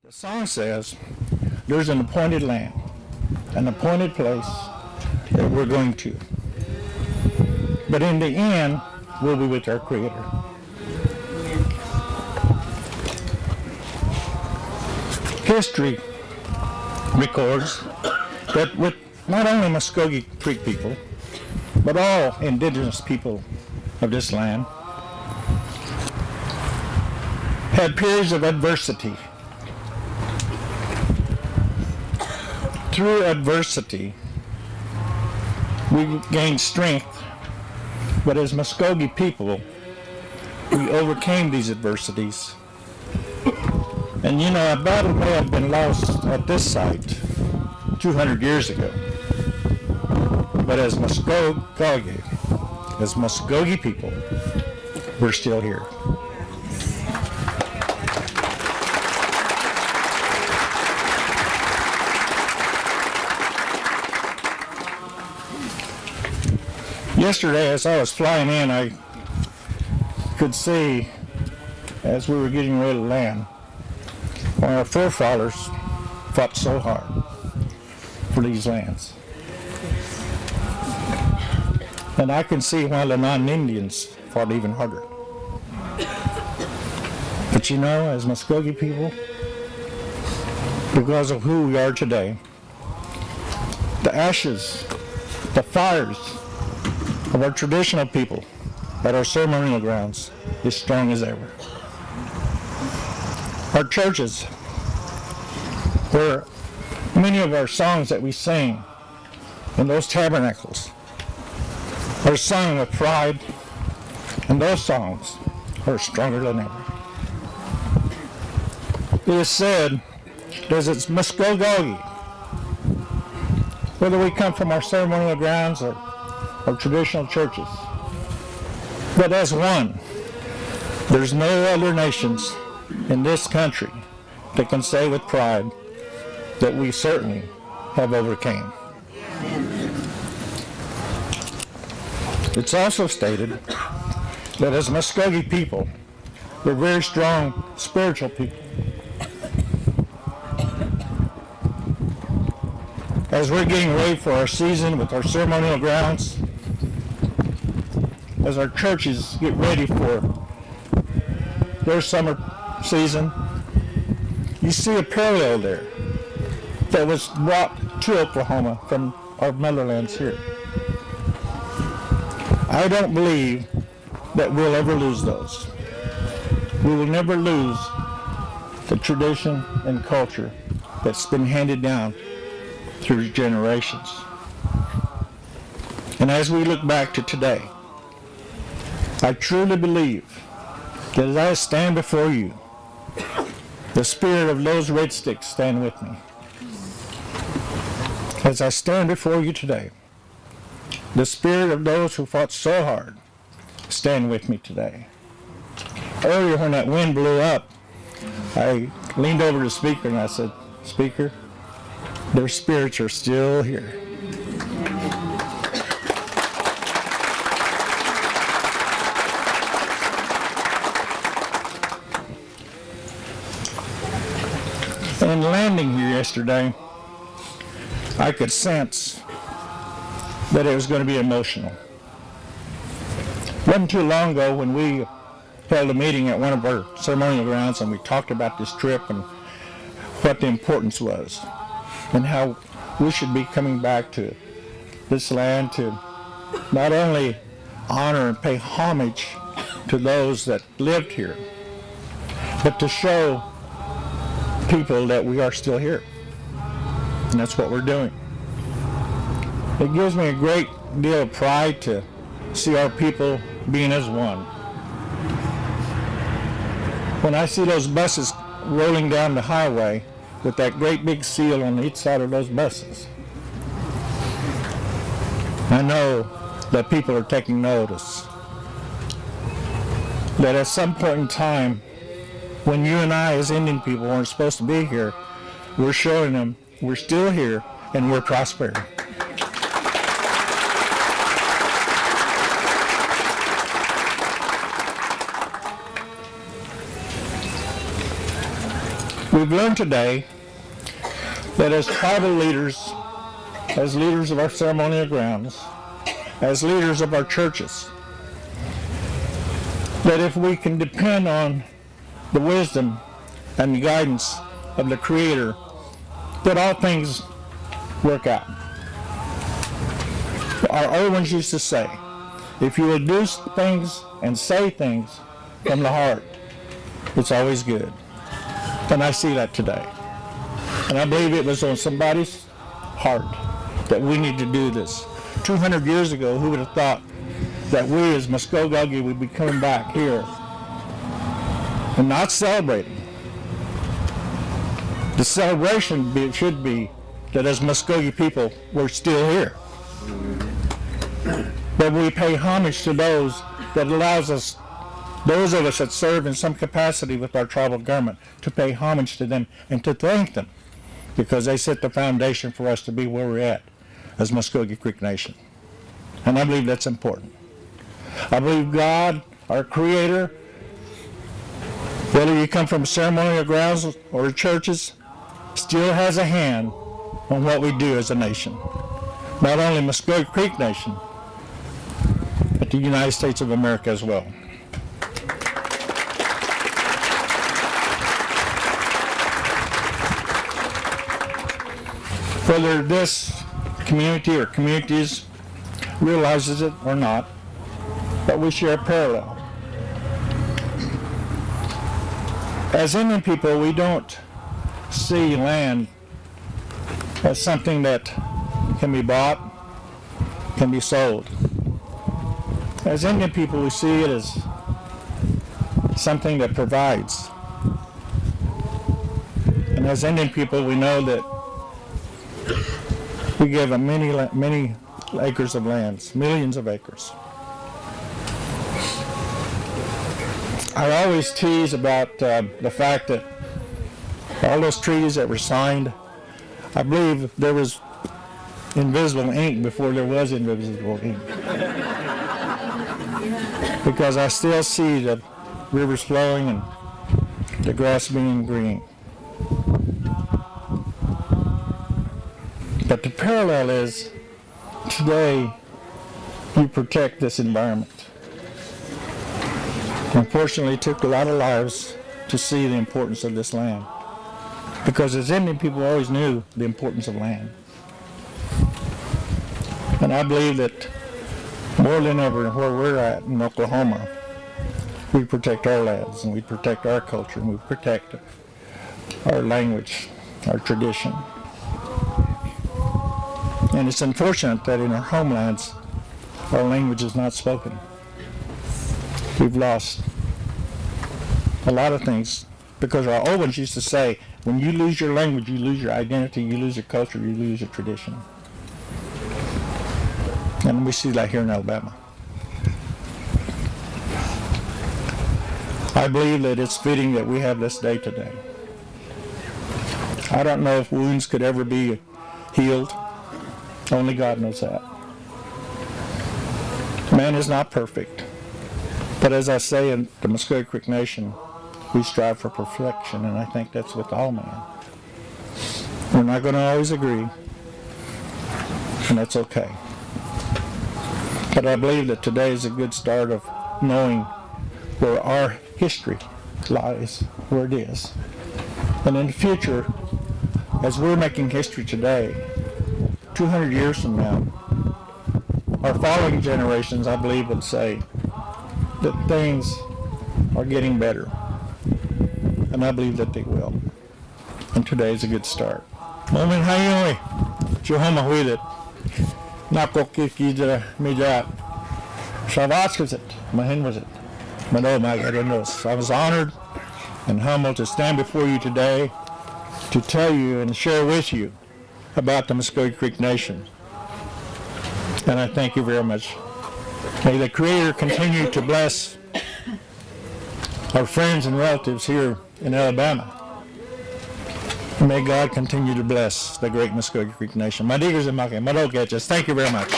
The song says there's an appointed land, an appointed place that we're going to. But in the end, we'll be with our Creator. History records that with not only Muskogee Creek people, but all indigenous people of this land had periods of adversity. Through adversity, we gained strength, but as Muskogee people, we overcame these adversities. And you know, a battle may have been lost at this site 200 years ago, but as Muskogee people, we're still here. Yesterday, as I was flying in, I could see, as we were getting ready to land, why our forefathers fought so hard for these lands. And I can see why the non-Indians fought even harder. But you know, as Muskogee people, because of who we are today, the ashes, the fires of our traditional people at our ceremonial grounds is strong as ever. Our churches, where many of our songs that we sing in those tabernacles are sung with pride, and those songs are stronger than ever. It is said that it's Muskogee, whether we come from our ceremonial grounds or traditional churches, but as one, there's no other nations in this country that can say with pride that we certainly have overcame. It's also stated that as Muskogee people, we're very strong spiritual people. As we're getting ready for our season with our ceremonial grounds, as our churches get ready for their summer season, you see a parallel there that was brought to Oklahoma from our motherlands here. I don't believe that we'll ever lose those. We will never lose the tradition and culture that's been handed down through generations. And as we look back to today, I truly believe that as I stand before you, the spirit of those red sticks stand with me. As I stand before you today, the spirit of those who fought so hard stand with me today. Earlier when that wind blew up, I leaned over to the speaker and I said, "Speaker, their spirits are still here." In landing here yesterday, I could sense that it was going to be emotional. It wasn't too long ago when we held a meeting at one of our ceremonial grounds and we talked about this trip and what the importance was and how we should be coming back to this land to not only honor and pay homage to those that lived here, but to show people that we are still here. And that's what we're doing. It gives me a great deal of pride to see our people being as one. When I see those buses rolling down the highway with that great big seal on each side of those buses, I know that people are taking notice. That at some point in time, when you and I as Indian people weren't supposed to be here, we're showing them we're still here and we're prospering. We've learned today that as tribal leaders, as leaders of our ceremonial grounds, as leaders of our churches, that if we can depend on the wisdom and the guidance of the Creator, that all things work out. Our old ones used to say, if you will do things and say things from the heart, it's always good. And I see that today. And I believe it was on somebody's heart that we need to do this. 200 years ago, who would have thought that we as Muskogee would be coming back here and not celebrating? The celebration should be that as Muskogee people, we're still here. That we pay homage to those that allows us, those of us that serve in some capacity with our tribal government, to pay homage to them and to thank them, because they set the foundation for us to be where we're at as Muskogee Creek Nation. And I believe that's important. I believe God, our Creator, whether you come from ceremonial grounds or churches, still has a hand on what we do as a nation. Not only Muskogee Creek Nation, but the United States of America as well. Whether this community or communities realizes it or not, but we share a parallel. As Indian people, we don't see land as something that can be bought, can be sold. As Indian people, we see it as something that provides. And as Indian people, we know that we give many acres of lands, millions of acres. I always tease about the fact that all those treaties that were signed, I believe there was invisible ink before there was invisible ink. Because I still see the rivers flowing and the grass being green. But the parallel is, today, you protect this environment. Unfortunately, it took a lot of lives to see the importance of this land. Because as Indian people always knew the importance of land. And I believe that more than ever, where we're at in Oklahoma, we protect our lands and we protect our culture and we protect our language, our tradition. And it's unfortunate that in our homelands, our language is not spoken. We've lost a lot of things because our old ones used to say, when you lose your language, you lose your identity, you lose your culture, you lose your tradition. And we see that here in Alabama. I believe that it's fitting that we have this day today. I don't know if wounds could ever be healed. Only God knows that. Man is not perfect. But as I say in the Muskogee Creek Nation, we strive for perfection, and I think that's with all men. We're not going to always agree, and that's okay. But I believe that today is a good start of knowing where our history lies, where it is. And in the future, as we're making history today, 200 years from now, our following generations, I believe, would say that things are getting better. And I believe that they will. And today is a good start. Moment hayoi, Johoma huidet, Nakokikidra Mijat, Shavaskazit, Mahin was it. Mano Magarindos. I was honored and humbled to stand before you today to tell you and share with you about the Muskogee Creek Nation. And I thank you very much. May the Creator continue to bless our friends and relatives here in Alabama. And may God continue to bless the great Muskogee Creek Nation. My diggers and my catches. Thank you very much.